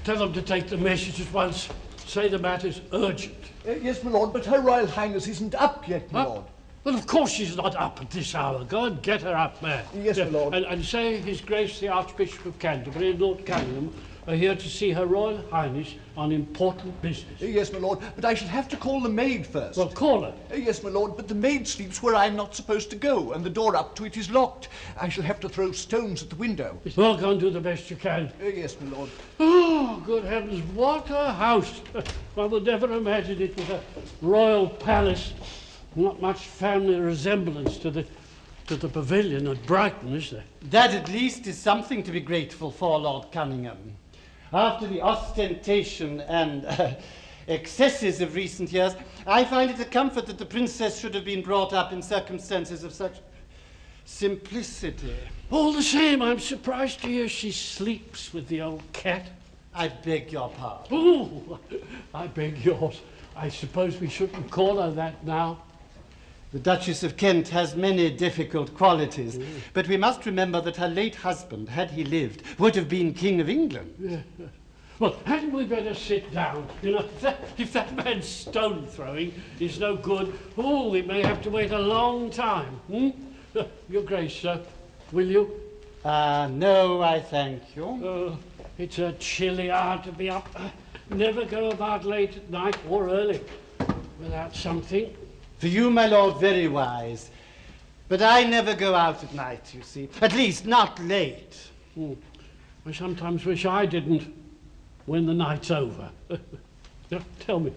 Tell them to take the message at once. Say the matter's urgent. Yes, my lord, but Her Royal Highness isn't up yet, my lord. Well, of course she's not up at this hour. Go and get her up, man. Yes, my lord. And say His Grace the Archbishop of Canterbury and Lord Cunningham are here to see Her Royal Highness on important business. Yes, my lord, but I shall have to call the maid first. Well, call her. Yes, my lord, but the maid sleeps where I'm not supposed to go, and the door up to it is locked. I shall have to throw stones at the window. Well, go and do the best you can. Yes, my lord. Oh, good heavens, what a house. One would never imagine it was a royal palace. Not much family resemblance to the pavilion at Brighton, is there? That at least is something to be grateful for, Lord Cunningham. After the ostentation and excesses of recent years, I find it a comfort that the princess should have been brought up in circumstances of such simplicity. All the same, I'm surprised to hear she sleeps with the old cat. I beg your pardon. Oh, I beg yours. I suppose we shouldn't call her that now. The Duchess of Kent has many difficult qualities, but we must remember that her late husband, had he lived, would have been King of England. Yeah. Well, hadn't we better sit down? You know, if that man's stone throwing is no good, we may have to wait a long time. Your Grace, sir, will you? No, I thank you. It's a chilly hour to be up. Never go about late at night or early without something. For you, my lord, very wise. But I never go out at night, you see. At least, not late. I sometimes wish I didn't when the night's over. Now, tell me,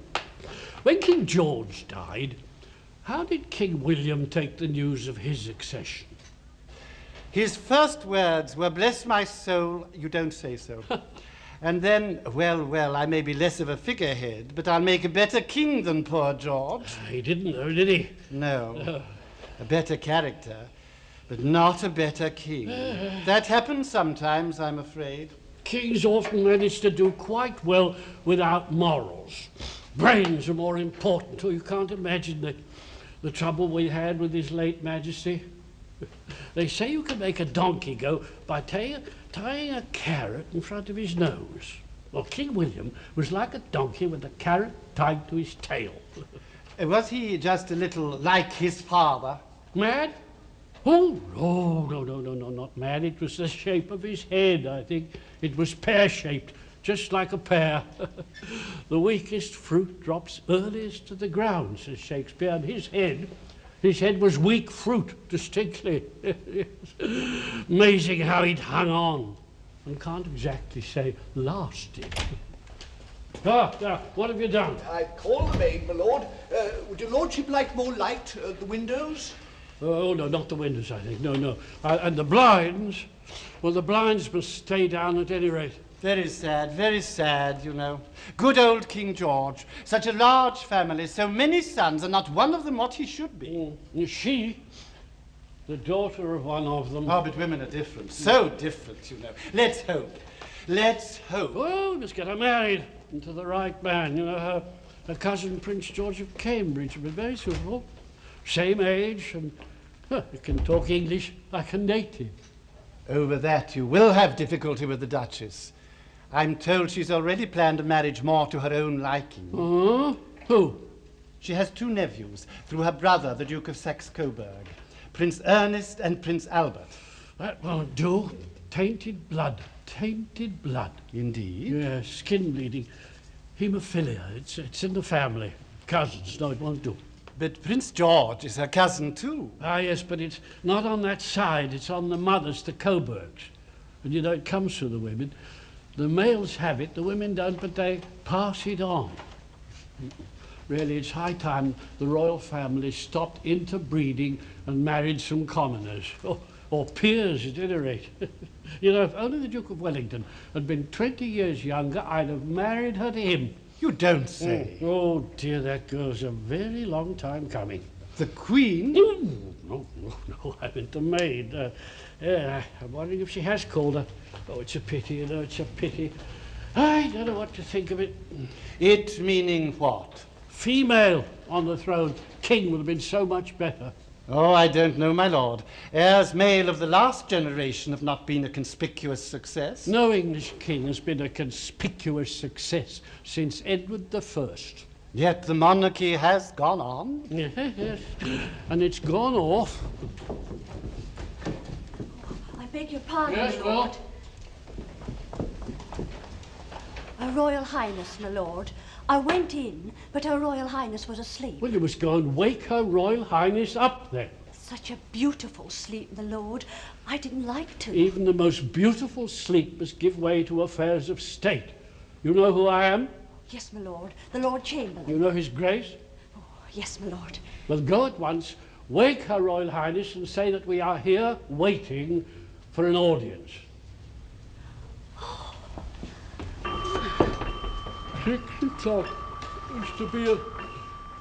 when King George died, how did King William take the news of his accession? His first words were, "Bless my soul, you don't say so." And then, well, I may be less of a figurehead, but I'll make a better king than poor George. He didn't know, did he? No. A better character, but not a better king. That happens sometimes, I'm afraid. Kings often manage to do quite well without morals. Brains are more important, or you can't imagine the trouble we had with His late Majesty. They say you can make a donkey go by tying a carrot in front of his nose. Well, King William was like a donkey with a carrot tied to his tail. Was he just a little like his father? Mad? Oh, no, not mad. It was the shape of his head, I think. It was pear-shaped, just like a pear. The weakest fruit drops earliest to the ground, says Shakespeare, and his head was weak fruit, distinctly. Amazing how he'd hung on, and can't exactly say lasted. What have you done? I call the maid, my lord. Would your lordship like more light at the windows? Oh, no, not the windows, I think. No. And the blinds, well, the blinds must stay down at any rate. Very sad, you know. Good old King George. Such a large family, so many sons, and not one of them what he should be. She, the daughter of one of them. Oh, but women are different. So different, you know. Let's hope. Oh, we must get her married and to the right man. You know, her cousin Prince George of Cambridge would be very suitable. Same age, and you can talk English like a native. Over that you will have difficulty with the Duchess. I'm told she's already planned a marriage more to her own liking. Who? She has two nephews through her brother, the Duke of Saxe-Coburg, Prince Ernest and Prince Albert. That won't do. Tainted blood. Indeed? Yes, skin bleeding. Haemophilia, it's in the family. Cousins, no, it won't do. But Prince George is her cousin too. Ah, yes, but it's not on that side. It's on the mothers, the Coburgs. And you know, it comes through the women. The males have it, the women don't, but they pass it on. Really, it's high time the royal family stopped interbreeding and married some commoners, or peers at any rate. You know, if only the Duke of Wellington had been 20 years younger, I'd have married her to him. You don't say. Oh dear, that girl's a very long time coming. The Queen? No, I meant the maid. I'm wondering if she has called her. Oh, it's a pity, you know, it's a pity. I don't know what to think of it. It meaning what? Female on the throne. King would have been so much better. Oh, I don't know, my lord. Heirs male of the last generation have not been a conspicuous success. No English king has been a conspicuous success since Edward I. Yet the monarchy has gone on. Yes, and it's gone off. I beg your pardon, Yes, my well? lord. Her Royal Highness, my lord. I went in, but Her Royal Highness was asleep. Well, you must go and wake Her Royal Highness up then. Such a beautiful sleep, my lord. I didn't like to. Even the most beautiful sleep must give way to affairs of state. You know who I am? Yes, my lord. The Lord Chamberlain. You know His Grace? Oh, yes, my lord. Well, go at once, wake Her Royal Highness and say that we are here waiting for an audience. 6 o'clock. There's to be a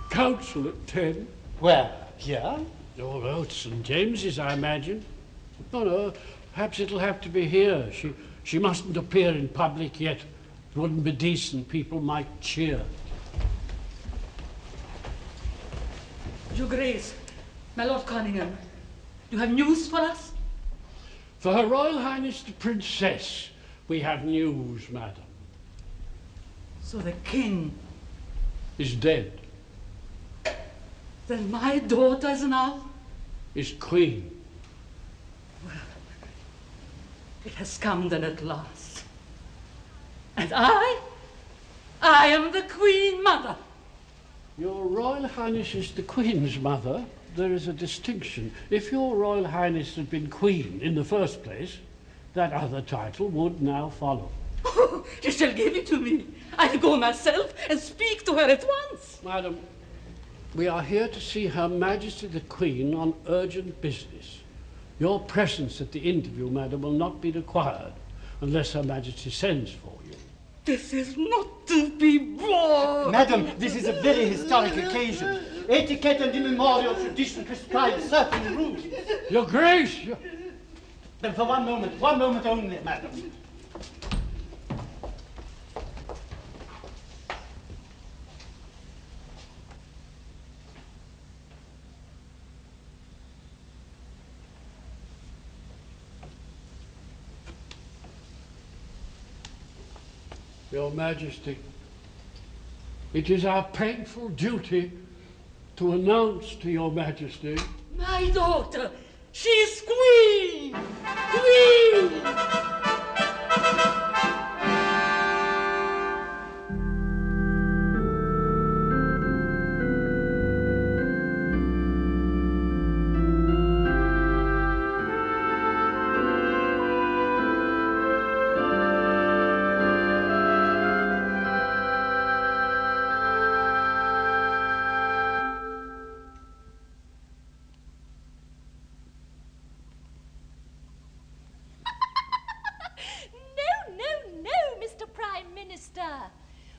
council at 10. Where? Here? Oh, well, it's St. James's, I imagine. Oh, no, perhaps it'll have to be here. She mustn't appear in public yet. It wouldn't be decent. People might cheer. Your Grace, my Lord Cunningham, you have news for us? For Her Royal Highness the Princess, we have news, madam. So the king, Is dead. then my daughter is now? Is queen. It has come then at last. And I am the Queen Mother. Your Royal Highness is the Queen's mother. There is a distinction. If your Royal Highness had been Queen in the first place, that other title would now follow. You shall give it to me. I'll go myself and speak to her at once. Madam, we are here to see Her Majesty the Queen on urgent business. Your presence at the interview, madam, will not be required unless Her Majesty sends for you. This is not to be borne. Madam, this is a very historic occasion. Etiquette and immemorial tradition prescribe certain rules. Your Grace! Then for one moment only, madam. Your Majesty, it is our painful duty to announce to Your Majesty My daughter, she's Queen! Queen!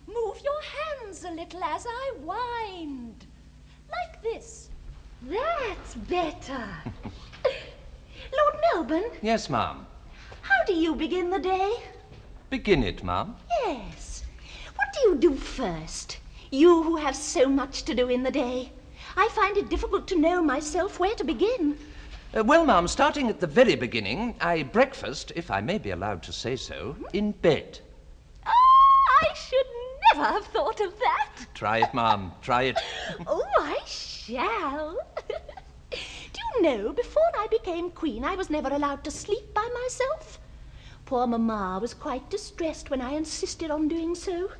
Move your hands a little as I wind. Like this. That's better. Lord Melbourne, Yes, ma'am. how do you begin the day? Begin it, ma'am. Yes. What do you do first? You who have so much to do in the day. I find it difficult to know myself where to begin. Well, ma'am, starting at the very beginning, I breakfast, if I may be allowed to say so, in bed. I should never have thought of that. Try it, ma'am. Try it. Oh, I shall. Do you know, before I became queen, I was never allowed to sleep by myself. Poor Mamma was quite distressed when I insisted on doing so.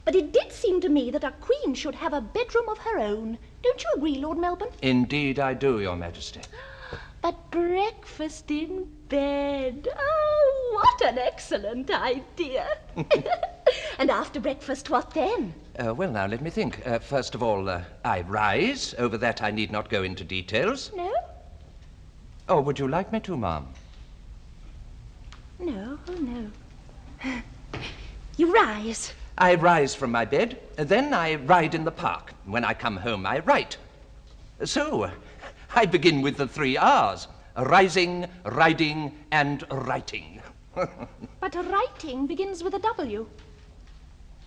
But it did seem to me that a queen should have a bedroom of her own. Don't you agree, Lord Melbourne? Indeed I do, Your Majesty. But breakfast in bed. Oh, what an excellent idea. And after breakfast, what then? Well, now, let me think. First of all, I rise. Over that I need not go into details. No? Oh, would you like me to, ma'am? No, oh no. You rise. I rise from my bed, then I ride in the park. When I come home, I write. So, I begin with the 3 R's. Rising, riding, and writing. But writing begins with a W.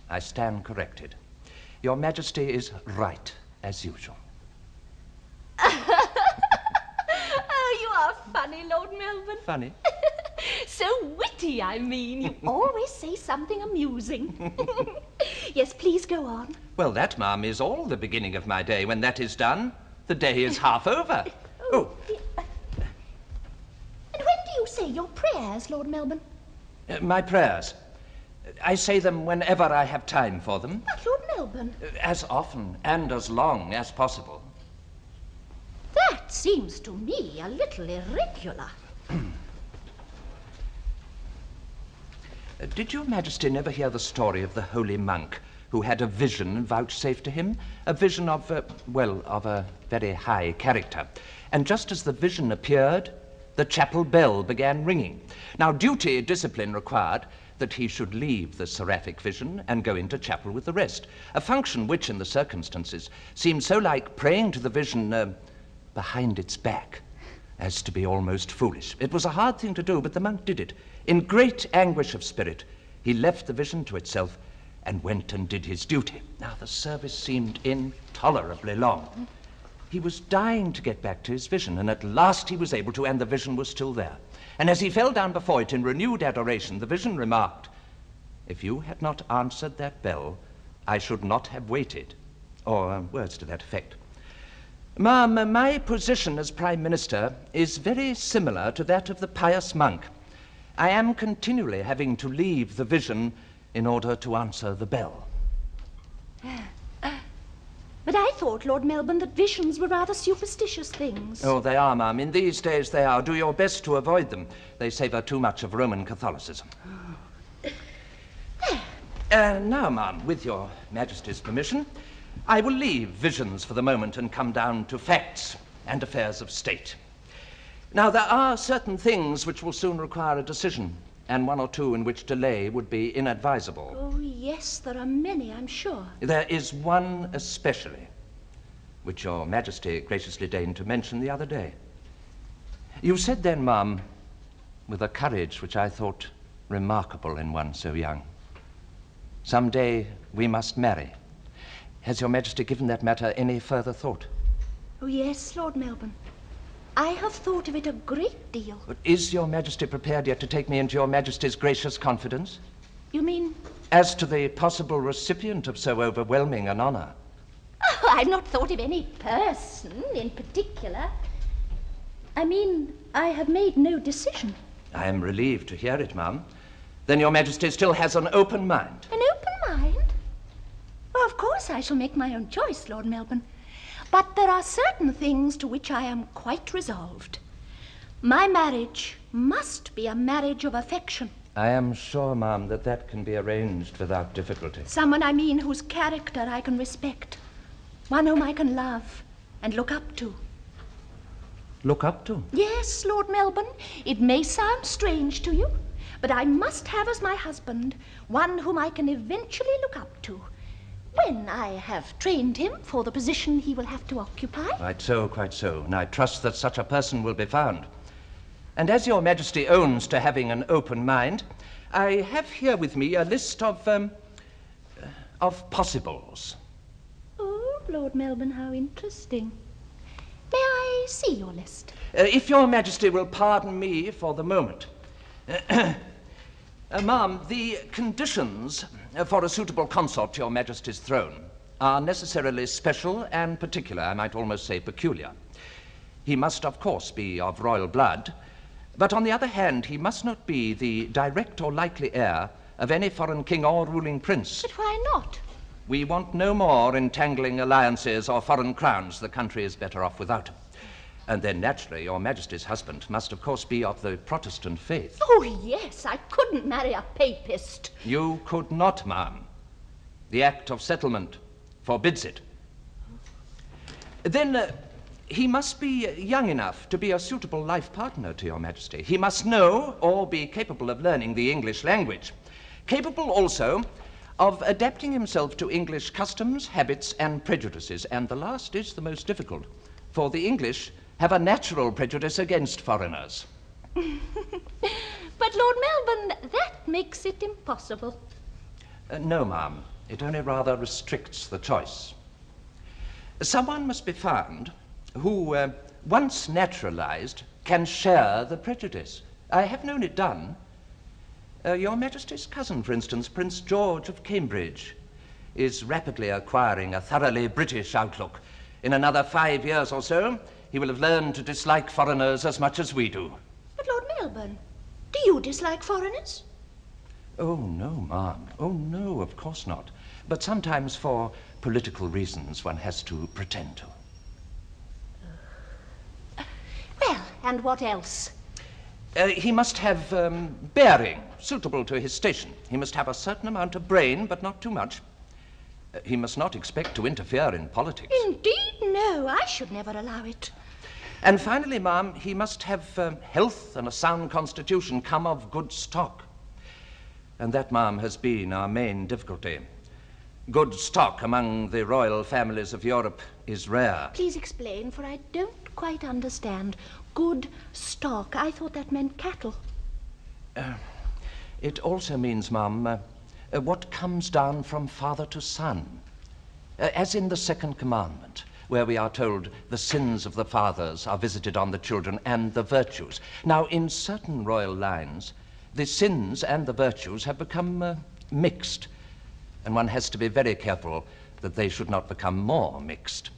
I stand corrected. Your Majesty is right, as usual. funny, Lord Melbourne. Funny? So witty, I mean. You always say something amusing. Yes, please go on. Well, that, ma'am, is all the beginning of my day. When that is done, the day is half over. Oh. Dear. And when do you say your prayers, Lord Melbourne? My prayers. I say them whenever I have time for them. But, Lord Melbourne, As often and as long as possible. that seems to me a little irregular. Did your Majesty never hear the story of the holy monk who had a vision vouchsafed to him? A vision of, of a very high character. And just as the vision appeared, the chapel bell began ringing. Now, discipline required that he should leave the seraphic vision and go into chapel with the rest, a function which, in the circumstances, seemed so like praying to the vision behind its back as to be almost foolish. It was a hard thing to do, but the monk did it. In great anguish of spirit, he left the vision to itself and went and did his duty. Now, the service seemed intolerably long. He was dying to get back to his vision, and at last he was able to, and the vision was still there. And as he fell down before it in renewed adoration, the vision remarked, "If you had not answered that bell, I should not have waited," or words to that effect. Ma'am, my position as Prime Minister is very similar to that of the pious monk. I am continually having to leave the vision in order to answer the bell. But I thought, Lord Melbourne, that visions were rather superstitious things. Oh, they are, ma'am. In these days they are. Do your best to avoid them. They savour too much of Roman Catholicism. Now, ma'am, with your Majesty's permission, I will leave visions for the moment and come down to facts and affairs of state. Now, there are certain things which will soon require a decision, and one or two in which delay would be inadvisable. Oh, yes, there are many, I'm sure. There is one especially, which your Majesty graciously deigned to mention the other day. You said then, ma'am, with a courage which I thought remarkable in one so young, "Some day we must marry." Has your Majesty given that matter any further thought? Oh, yes, Lord Melbourne. I have thought of it a great deal. But is your Majesty prepared yet to take me into your Majesty's gracious confidence? You mean? As to the possible recipient of so overwhelming an honor? Oh, I've not thought of any person in particular. I mean, I have made no decision. I am relieved to hear it, ma'am. Then your Majesty still has an open mind. An open mind? Well, of course I shall make my own choice, Lord Melbourne. But there are certain things to which I am quite resolved. My marriage must be a marriage of affection. I am sure, ma'am, that that can be arranged without difficulty. Someone, I mean, whose character I can respect. One whom I can love and look up to. Look up to? Yes, Lord Melbourne, it may sound strange to you, but I must have as my husband one whom I can eventually look up to, when I have trained him for the position he will have to occupy. Quite so, quite so. And I trust that such a person will be found. And as your Majesty owns to having an open mind, I have here with me a list of possibles. Oh, Lord Melbourne, how interesting. May I see your list? If your Majesty will pardon me for the moment. Ma'am, the conditions for a suitable consort to your Majesty's throne are necessarily special and particular, I might almost say peculiar. He must, of course, be of royal blood, but on the other hand, he must not be the direct or likely heir of any foreign king or ruling prince. But why not? We want no more entangling alliances or foreign crowns. The country is better off without them. And then, naturally, your Majesty's husband must, of course, be of the Protestant faith. Oh, yes, I couldn't marry a papist. You could not, ma'am. The Act of Settlement forbids it. Then he must be young enough to be a suitable life partner to your Majesty. He must know or be capable of learning the English language. Capable also of adapting himself to English customs, habits, and prejudices. And the last is the most difficult, for the English have a natural prejudice against foreigners. But, Lord Melbourne, that makes it impossible. No, ma'am. It only rather restricts the choice. Someone must be found who, once naturalized, can share the prejudice. I have known it done. Your Majesty's cousin, for instance, Prince George of Cambridge, is rapidly acquiring a thoroughly British outlook. In another 5 years or so, he will have learned to dislike foreigners as much as we do. But Lord Melbourne, do you dislike foreigners? Oh, no, ma'am. Oh, no, of course not. But sometimes for political reasons one has to pretend to. Well, and what else? He must have bearing suitable to his station. He must have a certain amount of brain, but not too much. He must not expect to interfere in politics. Indeed, no. I should never allow it. And finally, ma'am, he must have health and a sound constitution come of good stock. And that, ma'am, has been our main difficulty. Good stock among the royal families of Europe is rare. Please explain, for I don't quite understand. Good stock. I thought that meant cattle. It also means, ma'am, what comes down from father to son. As in the second commandment, where we are told the sins of the fathers are visited on the children and the virtues. Now, in certain royal lines, the sins and the virtues have become mixed, and one has to be very careful that they should not become more mixed.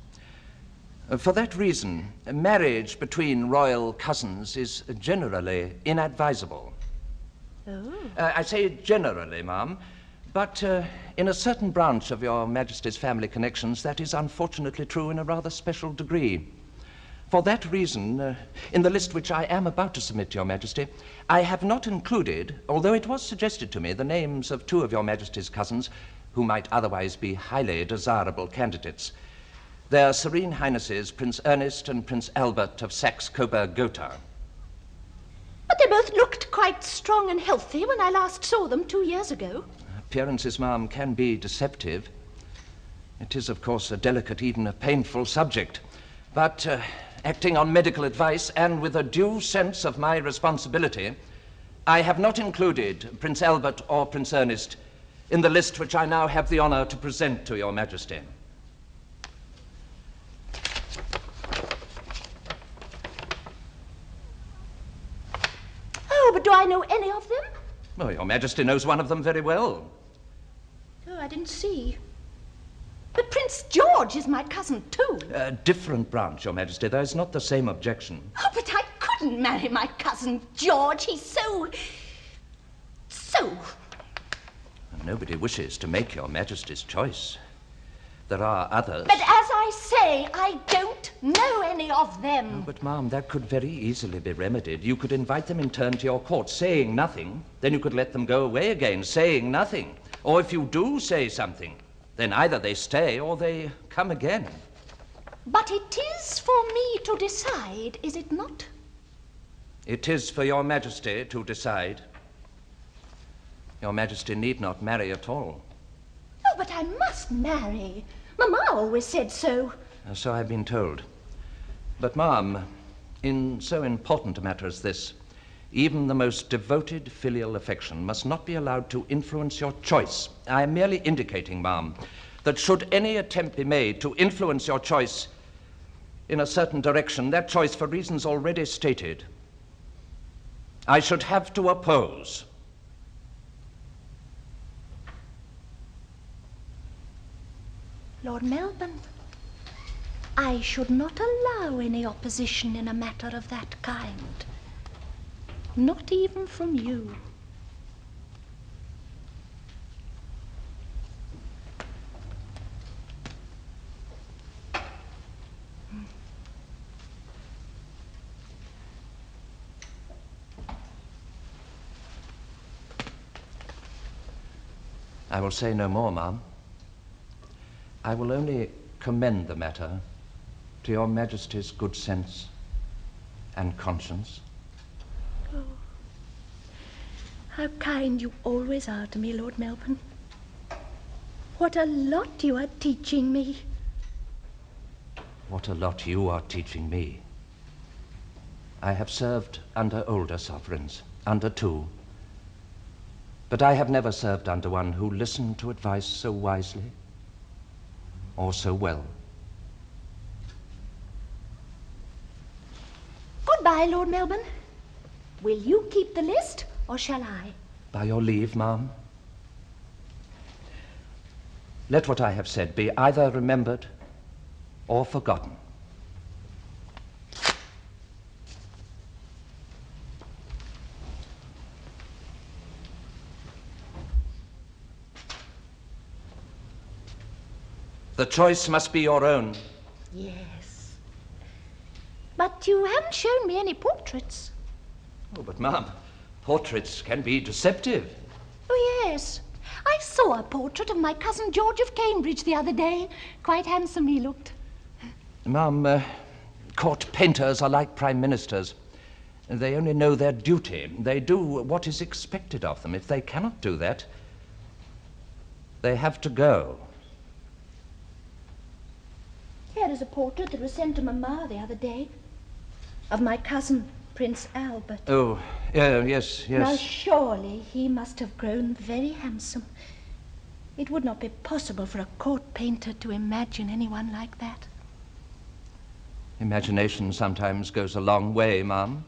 For that reason, marriage between royal cousins is generally inadvisable. Oh. I say generally, ma'am, but in a certain branch of your Majesty's family connections, that is unfortunately true in a rather special degree. For that reason, in the list which I am about to submit to your Majesty, I have not included, although it was suggested to me, the names of two of your Majesty's cousins who might otherwise be highly desirable candidates. Their Serene Highnesses, Prince Ernest and Prince Albert of Saxe-Coburg-Gotha. But they both looked quite strong and healthy when I last saw them 2 years ago. Appearances, ma'am, can be deceptive. It is, of course, a delicate, even a painful subject. But acting on medical advice and with a due sense of my responsibility, I have not included Prince Albert or Prince Ernest in the list which I now have the honor to present to your Majesty. Oh, but do I know any of them? Well, your Majesty knows one of them very well. Oh, I didn't see. But Prince George is my cousin, too. A different branch, your Majesty. There is not the same objection. Oh, but I couldn't marry my cousin George. He's so... Nobody wishes to make your Majesty's choice. There are others. But as I say, I don't know any of them. Oh, but, ma'am, that could very easily be remedied. You could invite them in turn to your court, saying nothing. Then you could let them go away again, saying nothing. Or if you do say something, then either they stay or they come again. But it is for me to decide, is it not? It is for your Majesty to decide. Your Majesty need not marry at all. Oh, but I must marry. Mamma always said so. So I've been told. But, ma'am, in so important a matter as this, even the most devoted filial affection must not be allowed to influence your choice. I am merely indicating, ma'am, that should any attempt be made to influence your choice in a certain direction, that choice, for reasons already stated, I should have to oppose. Lord Melbourne, I should not allow any opposition in a matter of that kind. Not even from you. I will say no more, ma'am. I will only commend the matter to your Majesty's good sense and conscience. Oh, how kind you always are to me, Lord Melbourne. What a lot you are teaching me. What a lot you are teaching me. I have served under older sovereigns, under two. But I have never served under one who listened to advice so wisely or so well. Goodbye. Goodbye, Lord Melbourne. Will you keep the list, or shall I? By your leave, ma'am. Let what I have said be either remembered or forgotten. The choice must be your own. Yes. But you haven't shown me any portraits. Oh, but ma'am, portraits can be deceptive. Oh, yes. I saw a portrait of my cousin George of Cambridge the other day. Quite handsome he looked. Ma'am, court painters are like prime ministers. They only know their duty. They do what is expected of them. If they cannot do that, they have to go. Here is a portrait that was sent to Mamma the other day of my cousin, Prince Albert. Oh, yes. Now, surely he must have grown very handsome. It would not be possible for a court painter to imagine anyone like that. Imagination sometimes goes a long way, ma'am.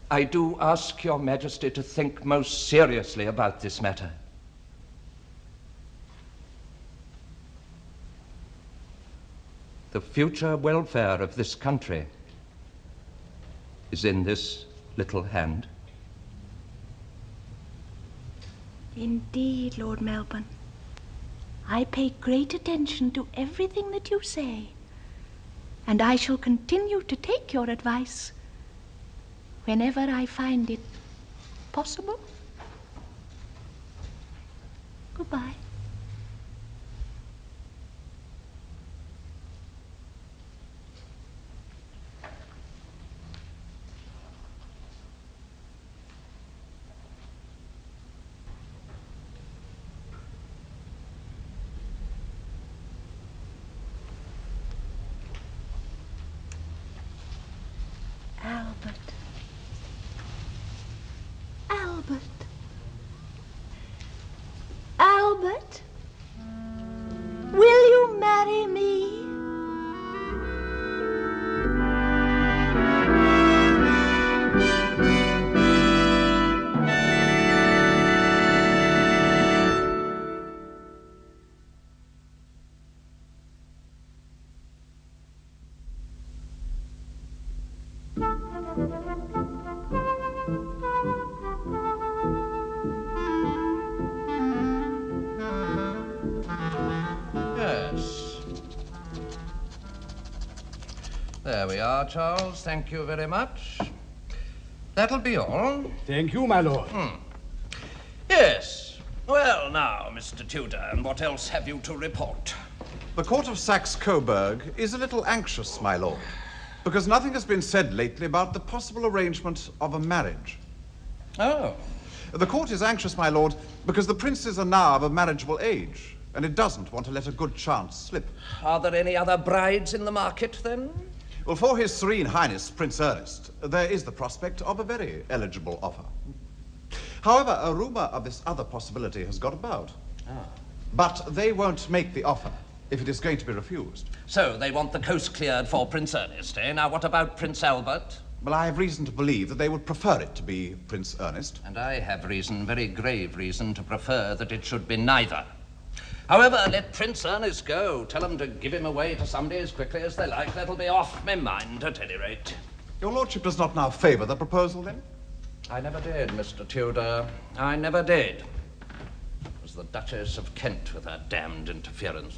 I do ask your Majesty to think most seriously about this matter. The future welfare of this country is in this little hand. Indeed, Lord Melbourne. I pay great attention to everything that you say, and I shall continue to take your advice whenever I find it possible. Goodbye. Albert, will you marry me? There we are, Charles. Thank you very much. That'll be all. Thank you, my lord. Yes. Well, now, Mr. Tudor, what else have you to report? The court of Saxe-Coburg is a little anxious, my lord, because nothing has been said lately about the possible arrangement of a marriage. Oh. The court is anxious, my lord, because the princes are now of a marriageable age, and it doesn't want to let a good chance slip. Are there any other brides in the market, then? Well, for His Serene Highness, Prince Ernest, there is the prospect of a very eligible offer. However, a rumor of this other possibility has got about. But they won't make the offer if it is going to be refused. So they want the coast cleared for Prince Ernest, eh? Now, what about Prince Albert? Well, I have reason to believe that they would prefer it to be Prince Ernest. And I have reason, very grave reason, to prefer that it should be neither. However, let Prince Ernest go. Tell them to give him away to somebody as quickly as they like. That'll be off my mind, at any rate. Your lordship does not now favour the proposal, then? I never did, Mr. Tudor. I never did. It was the Duchess of Kent with her damned interference.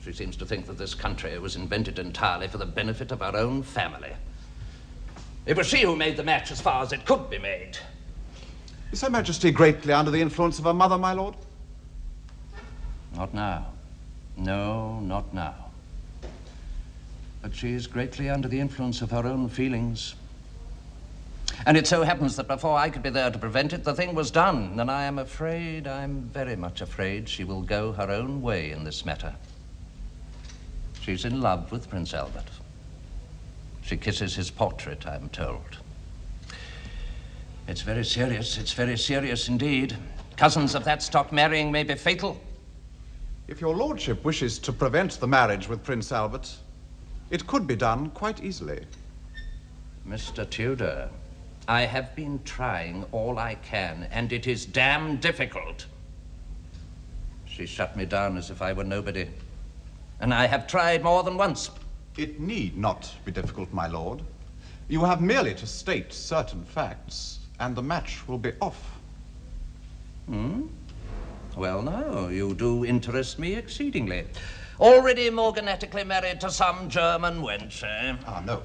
She seems to think that this country was invented entirely for the benefit of her own family. It was she who made the match as far as it could be made. Is Her Majesty greatly under the influence of her mother, my lord? Not now. No, not now. But she is greatly under the influence of her own feelings. And it so happens that before I could be there to prevent it, the thing was done. And I am afraid, I'm very much afraid, she will go her own way in this matter. She's in love with Prince Albert. She kisses his portrait, I'm told. It's very serious indeed. Cousins of that stock marrying may be fatal. If your lordship wishes to prevent the marriage with Prince Albert, it could be done quite easily. Mr. Tudor, I have been trying all I can, and it is damn difficult. She shut me down as if I were nobody. And I have tried more than once. It need not be difficult, my lord. You have merely to state certain facts, and the match will be off. Well, no, you do interest me exceedingly. Already morganatically married to some German wench, eh? Ah, no.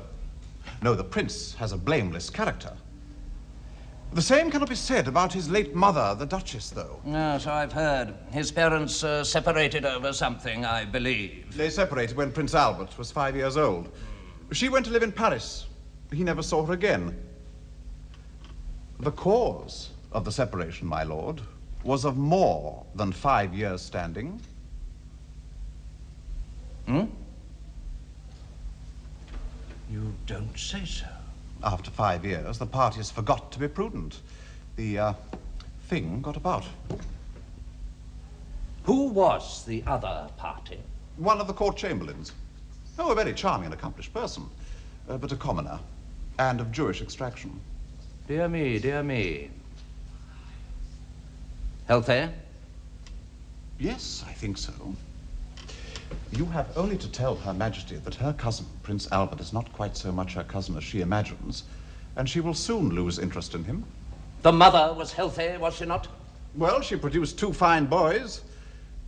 No, the prince has a blameless character. The same cannot be said about his late mother, the Duchess, though. No, so I've heard. His parents separated over something, I believe. They separated when Prince Albert was 5 years old. She went to live in Paris. He never saw her again. The cause of the separation, my lord, was of more than 5 years' standing. You don't say so. After 5 years, the parties forgot to be prudent. The thing got about. Who was the other party? One of the court chamberlains. Oh, a very charming and accomplished person, but a commoner, and of Jewish extraction. Dear me, dear me. Healthy? Yes, I think so. You have only to tell Her Majesty that her cousin, Prince Albert, is not quite so much her cousin as she imagines, and she will soon lose interest in him. The mother was healthy, was she not? Well, she produced 2 fine boys,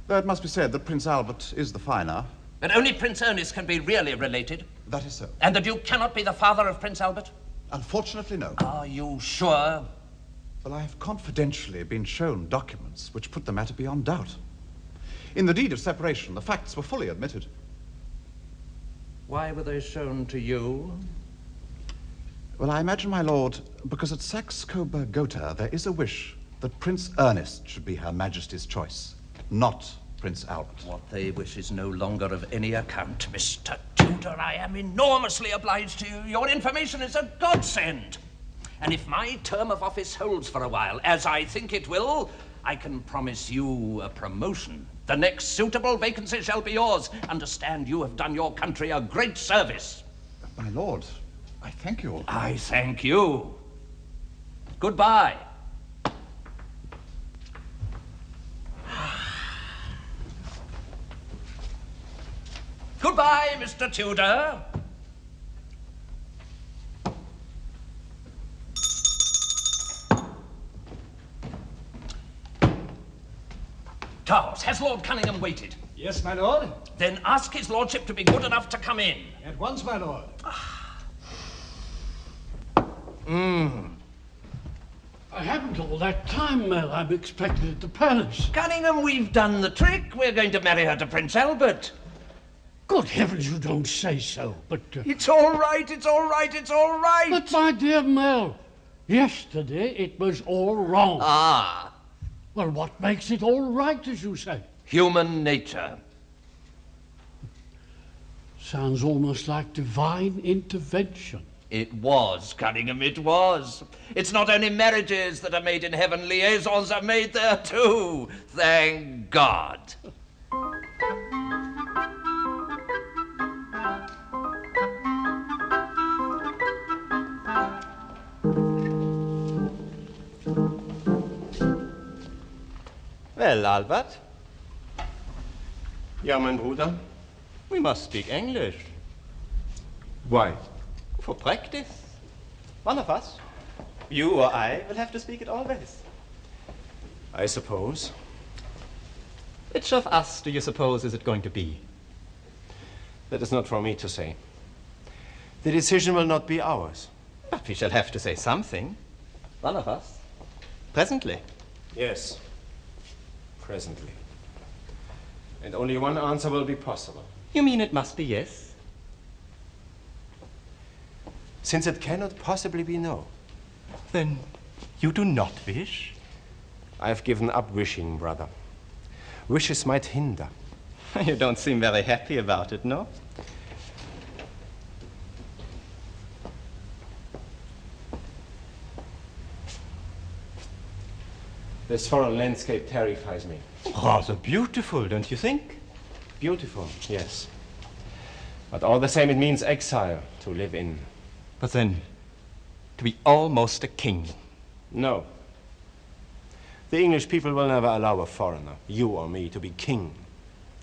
though it must be said that Prince Albert is the finer. But only Prince Ernest can be really related. That is so. And the Duke cannot be the father of Prince Albert? Unfortunately, no. Are you sure? Well, I have confidentially been shown documents which put the matter beyond doubt. In the deed of separation, the facts were fully admitted. Why were they shown to you? Well, I imagine, my lord, because at Saxe-Coburg-Gotha there is a wish that Prince Ernest should be Her Majesty's choice, not Prince Albert. What they wish is no longer of any account, Mr. Tudor. I am enormously obliged to you. Your information is a godsend. And if my term of office holds for a while, as I think it will, I can promise you a promotion. The next suitable vacancy shall be yours. Understand, you have done your country a great service. My lord, I thank you. I thank you. Goodbye. Goodbye, Mr. Tudor. Charles, has Lord Cunningham waited? Yes, my lord. Then ask his lordship to be good enough to come in. At once, my lord. I haven't all that time, Mel. I'm expected at the palace. Cunningham, we've done the trick. We're going to marry her to Prince Albert. Good heavens, you don't say so. But, It's all right, it's all right, it's all right. but my dear Mel, yesterday it was all wrong. Ah, Well, what makes it all right, as you say? human nature. Sounds almost like divine intervention. It was, Cunningham, it was. It's not only marriages that are made in heaven, liaisons are made there too. Thank God. Well, Albert. Ja, mein Bruder. We must speak English. Why? For practice. One of us, you or I, will have to speak it always. I suppose. Which of us do you suppose is it going to be? That is not for me to say. The decision will not be ours. But we shall have to say something. One of us. Presently. Yes. Presently. And only one answer will be possible. You mean it must be yes? Since it cannot possibly be no. Then you do not wish? I have given up wishing, brother. Wishes might hinder. You don't seem very happy about it, no? This foreign landscape terrifies me. Rather beautiful, don't you think? Beautiful, yes. But all the same, it means exile to live in. But then, to be almost a king. No. The English people will never allow a foreigner, you or me, to be king,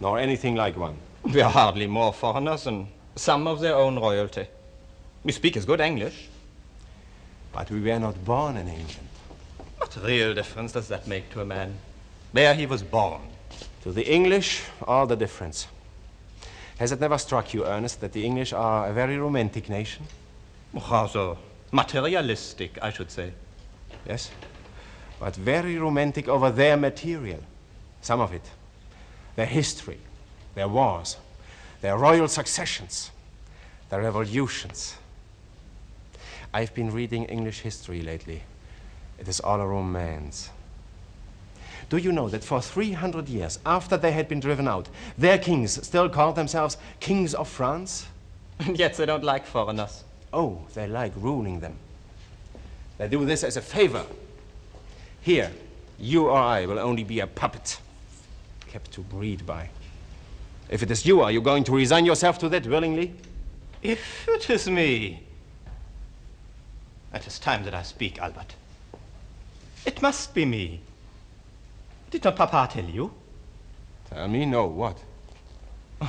nor anything like one. We are hardly more foreigners than some of their own royalty. We speak as good English. But we were not born in England. What real difference does that make to a man? Where he was born. To the English, all the difference. Has it never struck you, Ernest, that the English are a very romantic nation? Rather materialistic, I should say. Yes, but very romantic over their material. Some of it. Their history, their wars, their royal successions, their revolutions. I've been reading English history lately. It is all a romance. Do you know that for 300 years, after they had been driven out, their kings still called themselves kings of France? And yet they don't like foreigners. Oh, they like ruling them. They do this as a favor. Here, you or I will only be a puppet, kept to breed by. If it is you, are you going to resign yourself to that willingly? If it is me. It is time that I speak, Albert. It must be me. Did not Papa tell you? Tell me, no, what?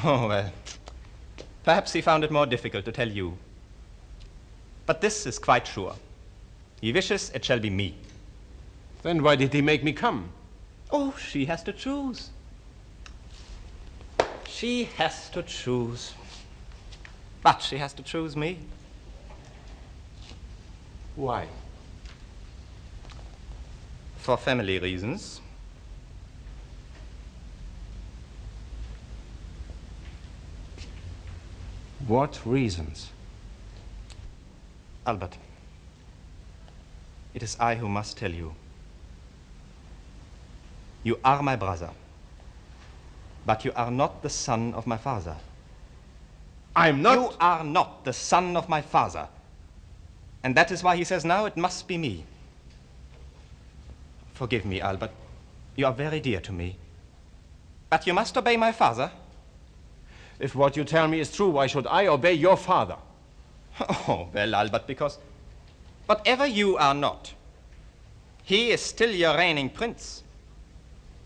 Oh, well, perhaps he found it more difficult to tell you. But this is quite sure. He wishes it shall be me. Then why did he make me come? Oh, she has to choose. She has to choose. But she has to choose me. Why? For family reasons. What reasons? Albert, it is I who must tell you. You are my brother, but you are not the son of my father. I'm not. You are not the son of my father. And that is why he says now it must be me. Forgive me, Albert. You are very dear to me. But you must obey my father. If what you tell me is true, why should I obey your father? Oh, well, Albert, because whatever you are not, he is still your reigning prince.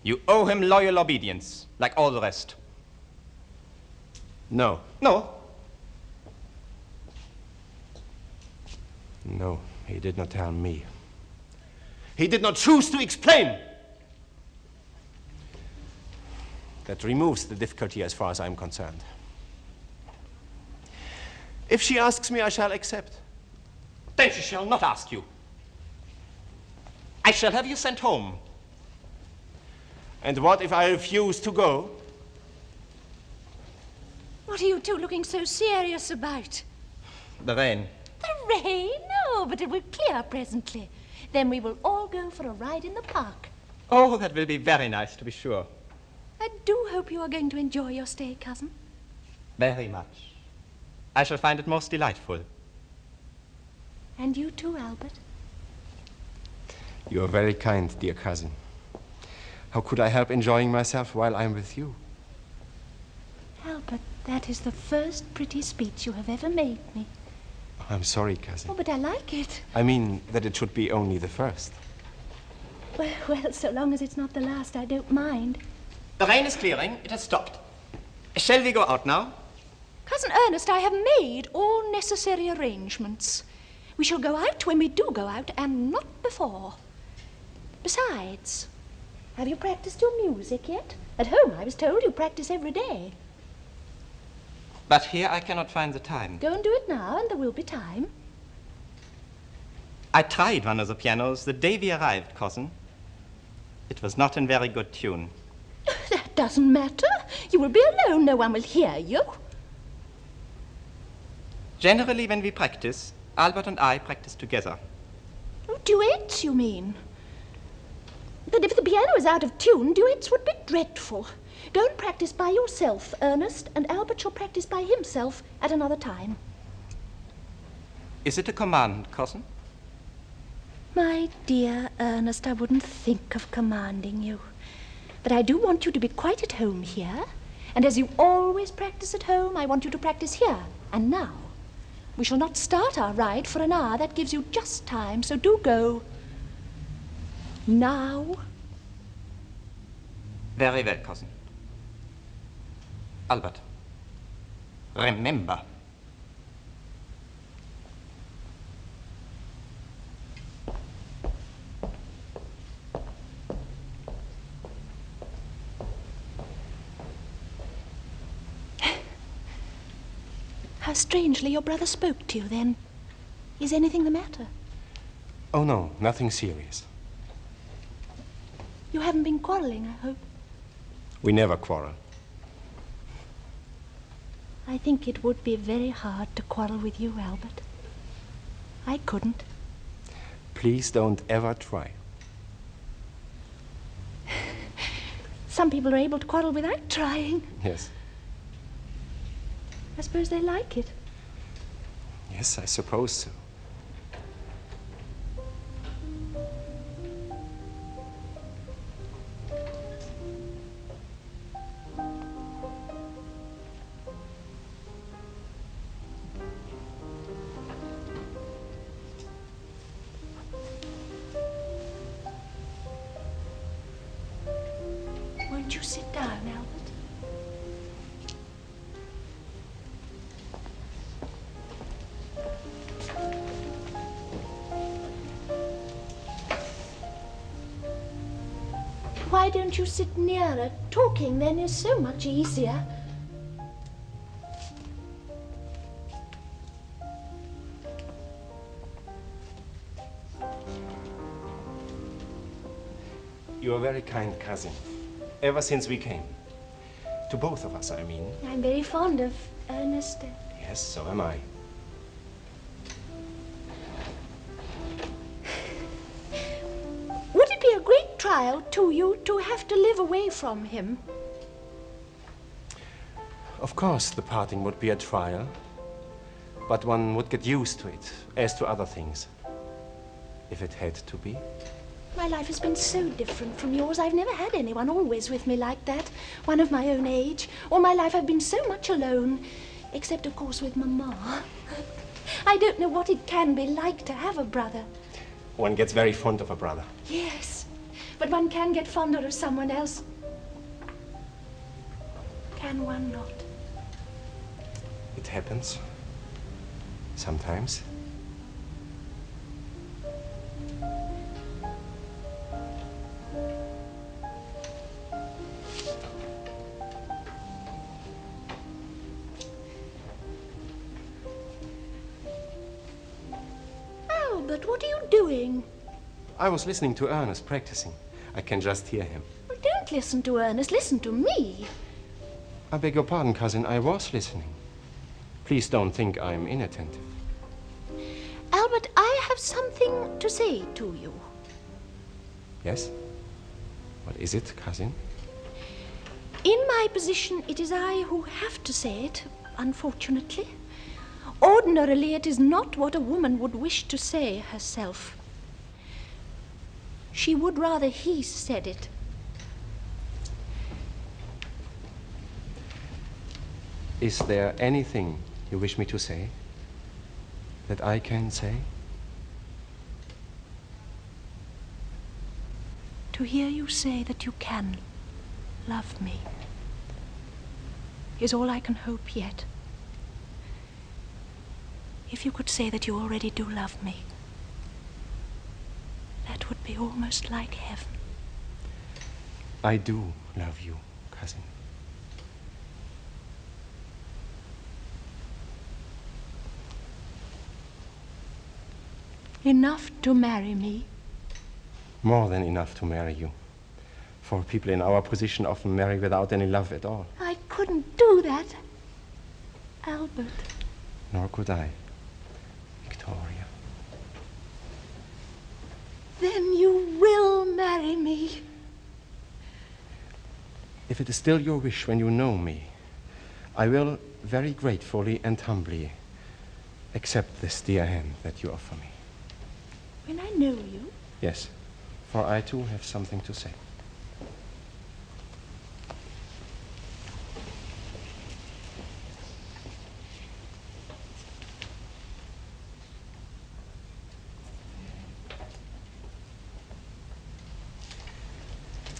You owe him loyal obedience, like all the rest. No. No. No, he did not tell me. He did not choose to explain. That removes the difficulty as far as I'm concerned. If she asks me, I shall accept. Then she shall not ask you. I shall have you sent home. And what if I refuse to go? What are you two looking so serious about? The rain. The rain? No, but it will clear presently. Then we will all go for a ride in the park. Oh, that will be very nice, to be sure. I do hope you are going to enjoy your stay, cousin. Very much. I shall find it most delightful. And you too, Albert. You are very kind, dear cousin. How could I help enjoying myself while I'm with you? Albert, that is the first pretty speech you have ever made me. I'm sorry, cousin. Oh, but I like it. I mean that it should be only the first. Well, so long as it's not the last, I don't mind. The rain is clearing. It has stopped. Shall we go out now? Cousin Ernest, I have made all necessary arrangements. We shall go out when we do go out, and not before. Besides, have you practiced your music yet? At home, I was told you practice every day. But here I cannot find the time. Go and do it now, and there will be time. I tried one of the pianos the day we arrived, cousin. It was not in very good tune. That doesn't matter. You will be alone. No one will hear you. Generally, when we practice, Albert and I practice together. Oh, duets, you mean? But if the piano is out of tune, duets would be dreadful. Go and practice by yourself, Ernest, and Albert shall practice by himself at another time. Is it a command, cousin? My dear Ernest, I wouldn't think of commanding you. But I do want you to be quite at home here. And as you always practice at home, I want you to practice here and now. We shall not start our ride for an hour. That gives you just time, so do go. Now. Very well, cousin. Albert, remember. How strangely your brother spoke to you then. Is anything the matter? Oh, no, nothing serious. You haven't been quarreling, I hope. We never quarrel. I think it would be very hard to quarrel with you, Albert. I couldn't. Please don't ever try. Some people are able to quarrel without trying. Yes. I suppose they like it. Yes, I suppose so. Won't you sit down, Albert? Why don't you sit nearer? Talking then is so much easier. You are very kind, cousin. Ever since we came. To both of us, I mean. I'm very fond of Ernest. Yes, so am I. Would it be a great trial to you to have to live away from him? Of course, the parting would be a trial. But one would get used to it, as to other things. If it had to be. My life has been so different from yours. I've never had anyone always with me like that, one of my own age. All my life I've been so much alone, except, of course, with Mamma. I don't know what it can be like to have a brother. One gets very fond of a brother. Yes, but one can get fonder of someone else. Can one not? It happens. Sometimes. Albert, what are you doing? I was listening to Ernest practicing. I can just hear him. Well, don't listen to Ernest, listen to me. I beg your pardon, cousin. I was listening. Please don't think I'm inattentive. Albert, I have something to say to you. Yes? What is it, cousin? In my position, it is I who have to say it, unfortunately. Ordinarily, it is not what a woman would wish to say herself. She would rather he said it. Is there anything you wish me to say that I can say? To hear you say that you can love me is all I can hope yet. If you could say that you already do love me, that would be almost like heaven. I do love you, cousin. Enough to marry me? More than enough to marry you. For people in our position often marry without any love at all. I couldn't do that, Albert. Nor could I, Victoria. Then you will marry me. If it is still your wish when you know me, I will very gratefully and humbly accept this dear hand that you offer me. When I know you? Yes, for I too have something to say.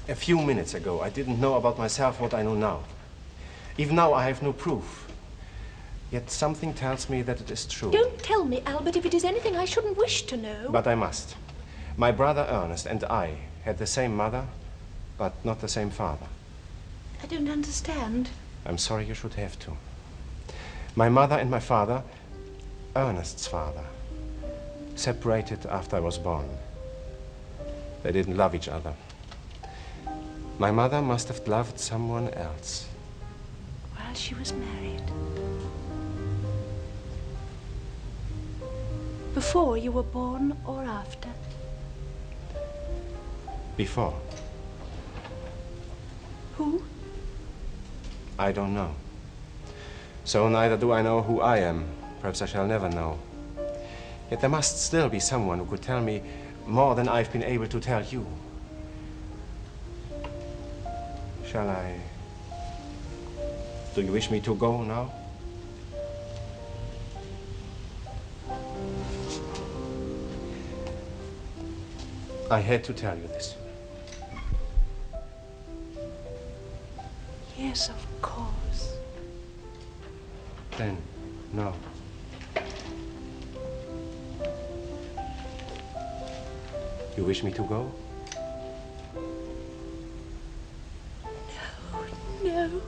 A few minutes ago, I didn't know about myself what I know now. Even now, I have no proof. Yet something tells me that it is true. Don't tell me, Albert, if it is anything I shouldn't wish to know. But I must. My brother Ernest and I had the same mother, but not the same father. I don't understand. I'm sorry you should have to. My mother and my father, Ernest's father, separated after I was born. They didn't love each other. My mother must have loved someone else. While she was married. Before you were born or after? Before. Who? I don't know. So neither do I know who I am. Perhaps I shall never know. Yet there must still be someone who could tell me more than I've been able to tell you. Shall I? Do you wish me to go now? I had to tell you this. Yes, of course. Then, no. You wish me to go? No.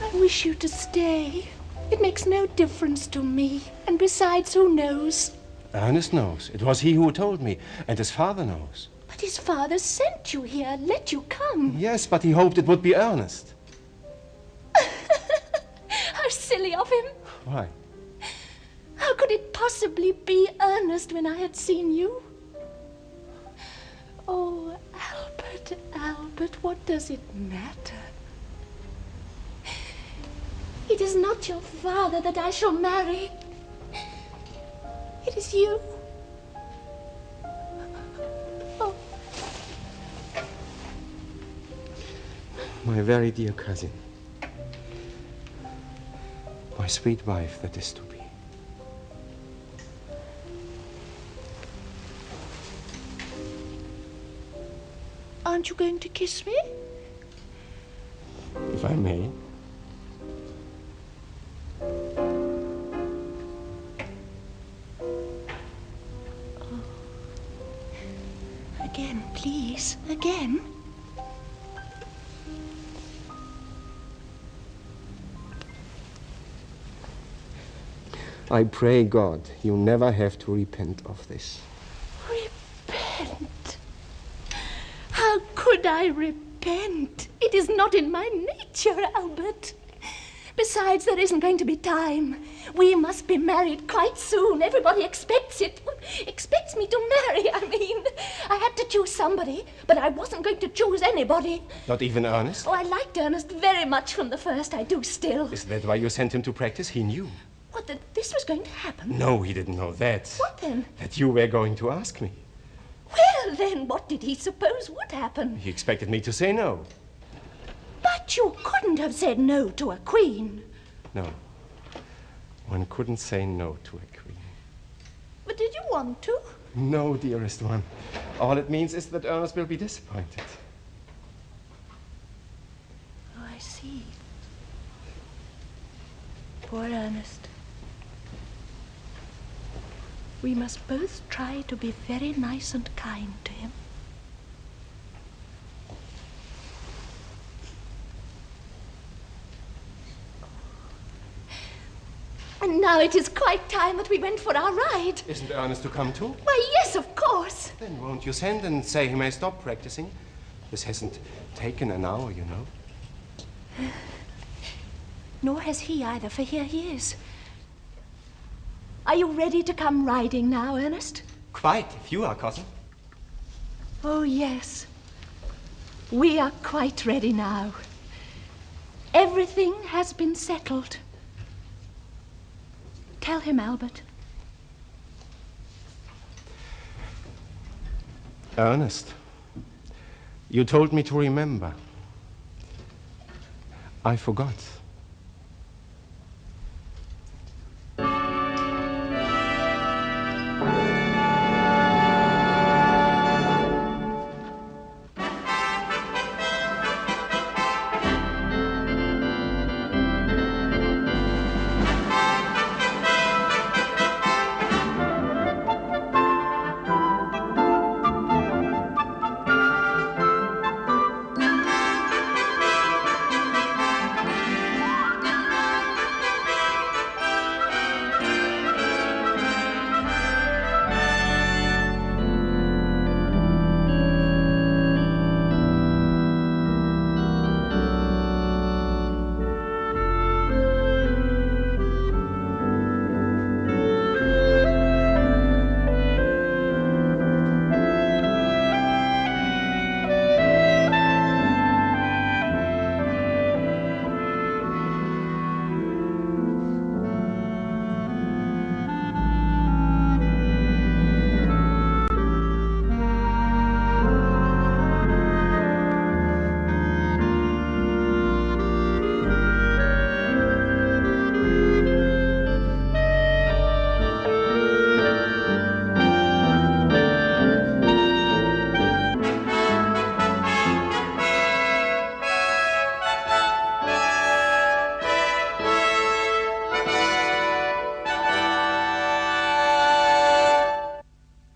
I wish you to stay. It makes no difference to me. And besides, who knows? Ernest knows. It was he who told me, and his father knows. But his father sent you here, let you come. Yes, but he hoped it would be Ernest. How silly of him. Why? How could it possibly be Ernest when I had seen you? Oh, Albert, Albert, what does it matter? It is not your father that I shall marry. It is you. Oh. My very dear cousin. My sweet wife that is to be. Aren't you going to kiss me? If I may. Again, please. Again. I pray God you never have to repent of this. Repent? How could I repent? It is not in my nature, Albert. Besides, there isn't going to be time. We must be married quite soon. Everybody expects it. Expects me to marry, I mean. I had to choose somebody, but I wasn't going to choose anybody. Not even Ernest? Oh, I liked Ernest very much from the first. I do still. Is that why you sent him to practice? He knew. What, that this was going to happen? No, he didn't know that. What then? That you were going to ask me. Well, then, what did he suppose would happen? He expected me to say no. But you couldn't have said no to a queen. No. One couldn't say no to a queen. But did you want to? No, dearest one. All it means is that Ernest will be disappointed. Oh, I see. Poor Ernest. We must both try to be very nice and kind to him. And now it is quite time that we went for our ride. Isn't Ernest to come too? Why, yes, of course. Then won't you send and say he may stop practicing? This hasn't taken an hour, you know. Nor has he either, for here he is. Are you ready to come riding now, Ernest? Quite, if you are, cousin. Oh, yes. We are quite ready now. Everything has been settled. Tell him, Albert. Ernest, you told me to remember. I forgot.